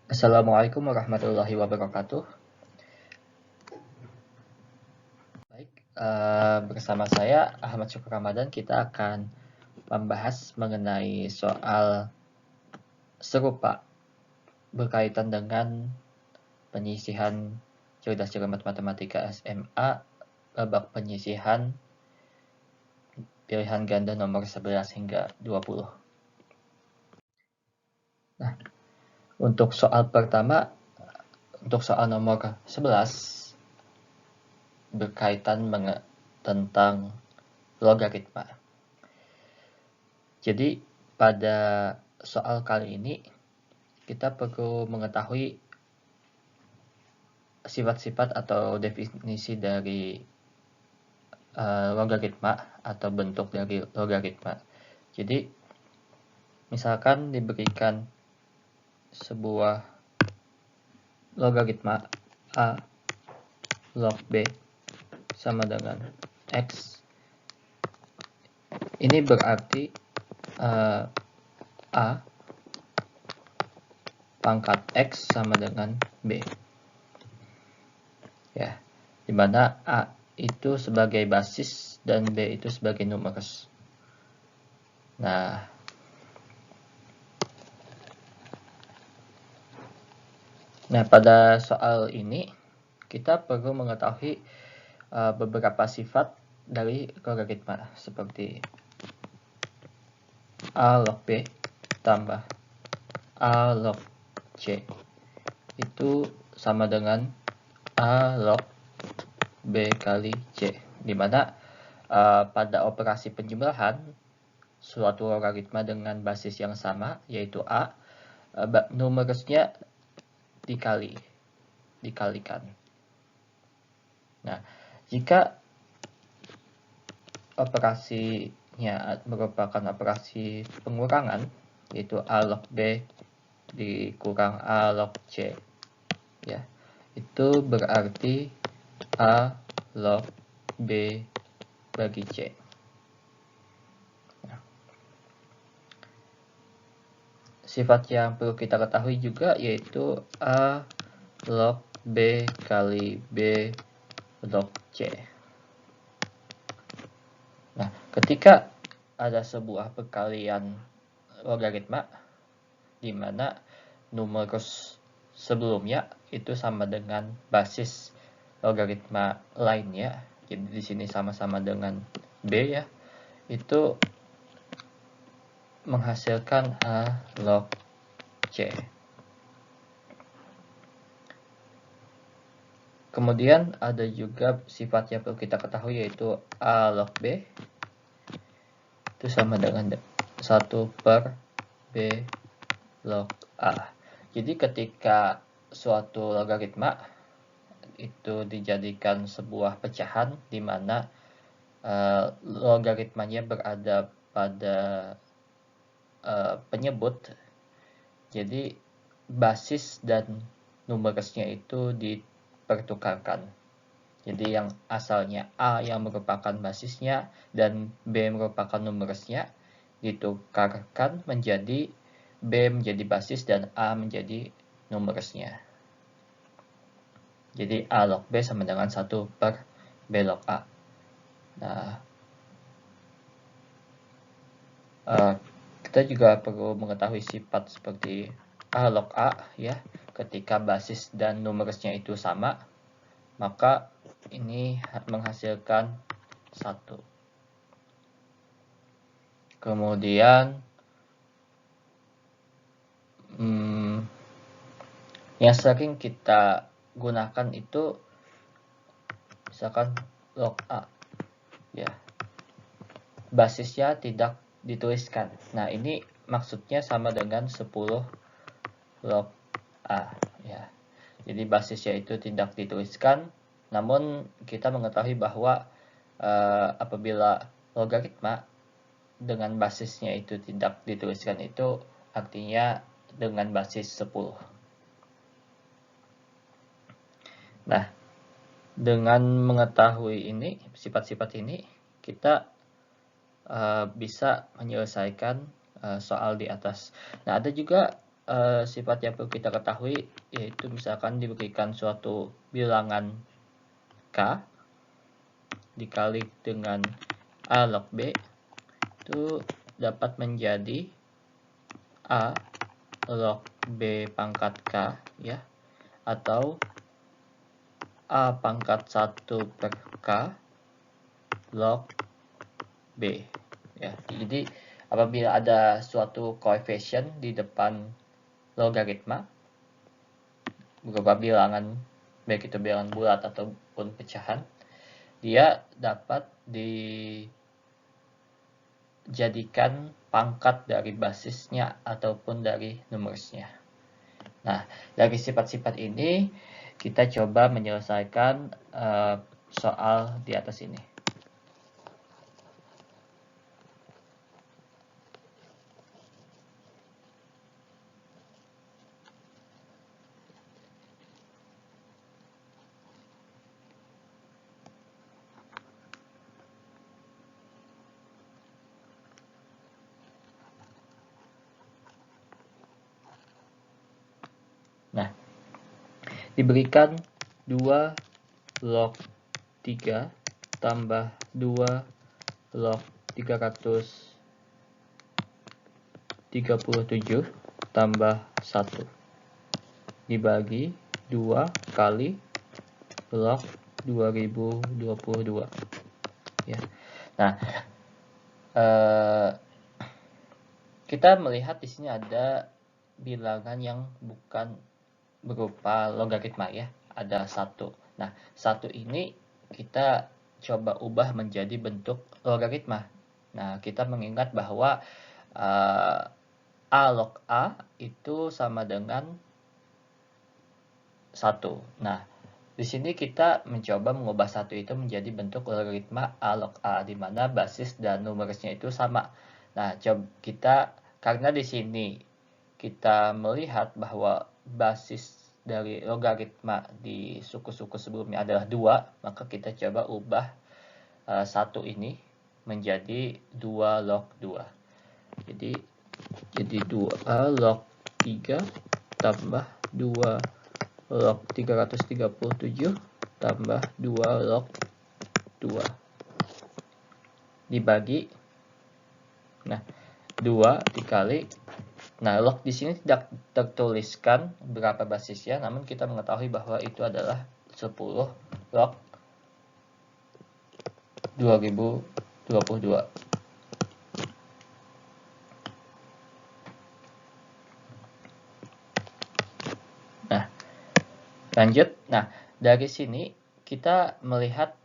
Assalamualaikum warahmatullahi wabarakatuh. Baik, bersama saya Ahmad Syukur Ramadan, kita akan membahas mengenai soal serupa berkaitan dengan penyisihan cerdas cermat matematika SMA babak penyisihan pilihan ganda nomor 11 hingga 20. Nah, untuk soal pertama, untuk soal nomor 11 berkaitan tentang logaritma. Jadi pada soal kali ini kita perlu mengetahui sifat-sifat atau definisi dari logaritma atau bentuk dari logaritma. Jadi misalkan diberikan sebuah logaritma A log B sama dengan X, ini berarti A pangkat X sama dengan B, ya, dimana A itu sebagai basis dan B itu sebagai numerus. Nah, pada soal ini kita perlu mengetahui beberapa sifat dari logaritma seperti A log B tambah A log C itu sama dengan A log B kali C, dimana pada operasi penjumlahan suatu logaritma dengan basis yang sama yaitu A, numerusnya dikalikan. Nah, jika operasinya merupakan operasi pengurangan yaitu A log B dikurang A log C, ya, itu berarti A log B bagi C. Nah, sifat yang perlu kita ketahui juga yaitu A log B kali B log C. Nah, ketika ada sebuah perkalian logaritma di mana numerus sebelumnya itu sama dengan basis logaritma lainnya, jadi di sini sama-sama dengan B, ya, itu menghasilkan A log C. Kemudian ada juga sifat yang perlu kita ketahui yaitu A log B itu sama dengan 1 per B log A. Jadi ketika suatu logaritma itu dijadikan sebuah pecahan di mana logaritmanya berada pada penyebut, jadi basis dan numerusnya itu dipertukarkan. Jadi yang asalnya A yang merupakan basisnya dan B merupakan numerusnya ditukarkan menjadi B menjadi basis dan A menjadi numerusnya. Jadi A log B sama dengan 1 per B log A. Nah, kita juga perlu mengetahui sifat seperti A log A, ya. Ketika basis dan numerusnya itu sama, maka ini menghasilkan 1. Kemudian yang sering kita gunakan itu misalkan log A, ya, basisnya tidak dituliskan. Nah, ini maksudnya sama dengan 10 log A, ya. Jadi basisnya itu tidak dituliskan, namun kita mengetahui bahwa apabila logaritma dengan basisnya itu tidak dituliskan itu artinya dengan basis 10. Nah, dengan mengetahui ini, sifat-sifat ini, kita bisa menyelesaikan soal di atas. Nah, ada juga sifat yang perlu kita ketahui, yaitu misalkan diberikan suatu bilangan K dikali dengan A log B, itu dapat menjadi A log B pangkat K, ya, atau A pangkat 1 per K log B, ya. Jadi apabila ada suatu koefisien di depan logaritma berupa bilangan, baik itu bilangan bulat ataupun pecahan, dia dapat dijadikan pangkat dari basisnya ataupun dari numerusnya. Nah, dari sifat-sifat ini kita coba menyelesaikan soal di atas ini. Nah, diberikan 2 log 3 tambah 2 log 337 tambah 1 dibagi 2 kali log 2022, ya. Nah, kita melihat di sini ada bilangan yang bukan berupa logaritma, ya, ada 1. Nah, 1 ini kita coba ubah menjadi bentuk logaritma. Nah, kita mengingat bahwa A log A itu sama dengan 1. Nah, di sini kita mencoba mengubah 1 itu menjadi bentuk logaritma A log A, di mana basis dan numerusnya itu sama. Nah, karena di sini kita melihat bahwa basis dari logaritma di suku-suku sebelumnya adalah 2, maka kita coba ubah 1 ini menjadi 2 log 2. Jadi 2 log 3 tambah 2 log 337 tambah 2 log 2 dibagi, nah, 2 dikali. Nah, log di sini tidak tertuliskan berapa basisnya, namun kita mengetahui bahwa itu adalah 10 log 2022. Nah, lanjut. Nah, dari sini kita melihat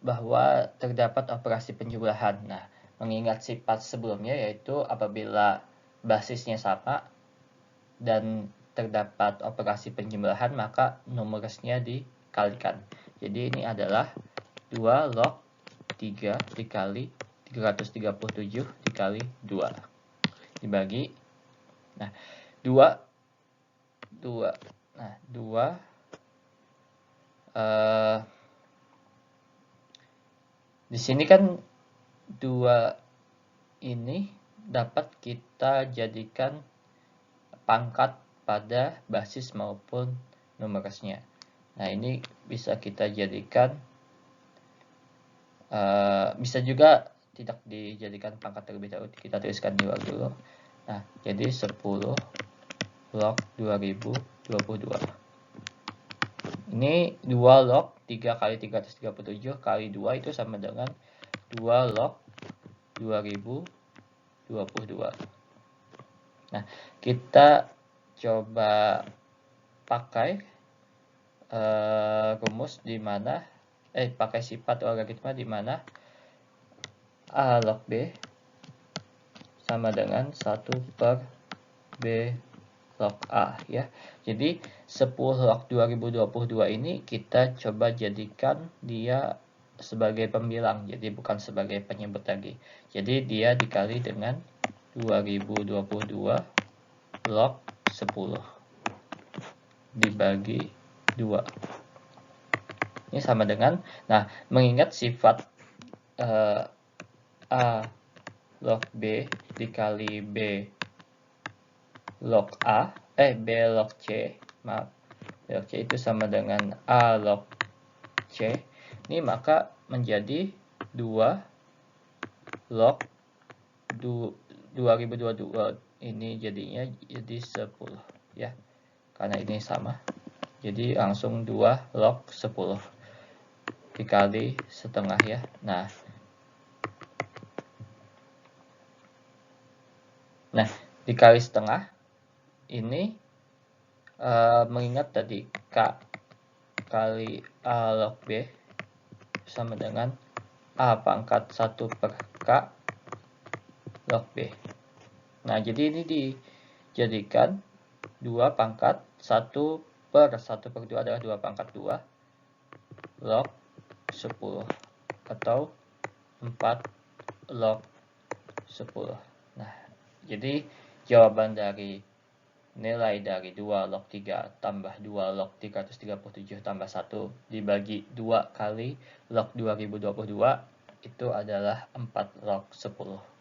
bahwa terdapat operasi penjumlahan. Nah, mengingat sifat sebelumnya, yaitu apabila basisnya sama dan terdapat operasi penjumlahan, maka numerusnya dikalikan. Jadi ini adalah 2 log 3 dikali 337 dikali 2 dibagi, nah, 2. Nah, 2 di sini kan 2 ini dapat kita jadikan pangkat pada basis maupun numerusnya. Nah, ini bisa kita jadikan, bisa juga tidak dijadikan pangkat terlebih dahulu, kita tuliskan di luar dulu. Nah, jadi 10 log 2022. Ini 2 log 3 kali 337 kali 2 itu sama dengan 2 log 2022. Nah, kita coba pakai rumus di mana pakai sifat logaritma di mana A log B sama dengan 1 per B log A, ya. Jadi 10 log 2022 ini kita coba jadikan dia sebagai pembilang, jadi bukan sebagai penyebut lagi. Jadi dia dikali dengan 2022 log 10 dibagi 2. Ini sama dengan, nah, mengingat sifat A log B dikali B log A, B log C, maaf, B log C itu sama dengan A log C. Ini maka menjadi 2 log 2022, ini jadinya jadi 10 ya, karena ini sama. Jadi langsung 2 log 10 dikali setengah ya. Nah, dikali setengah ini mengingat tadi K kali A log B sama dengan A pangkat 1 per K log B. Nah, jadi ini dijadikan 2 pangkat 1 per 1 per 2 adalah 2 pangkat 2 log 10 atau 4 log 10. Nah, jadi jawaban dari nilai dari 2 log 3 tambah 2 log 337 tambah 1 dibagi 2 kali log 2022 itu adalah 4 log 10.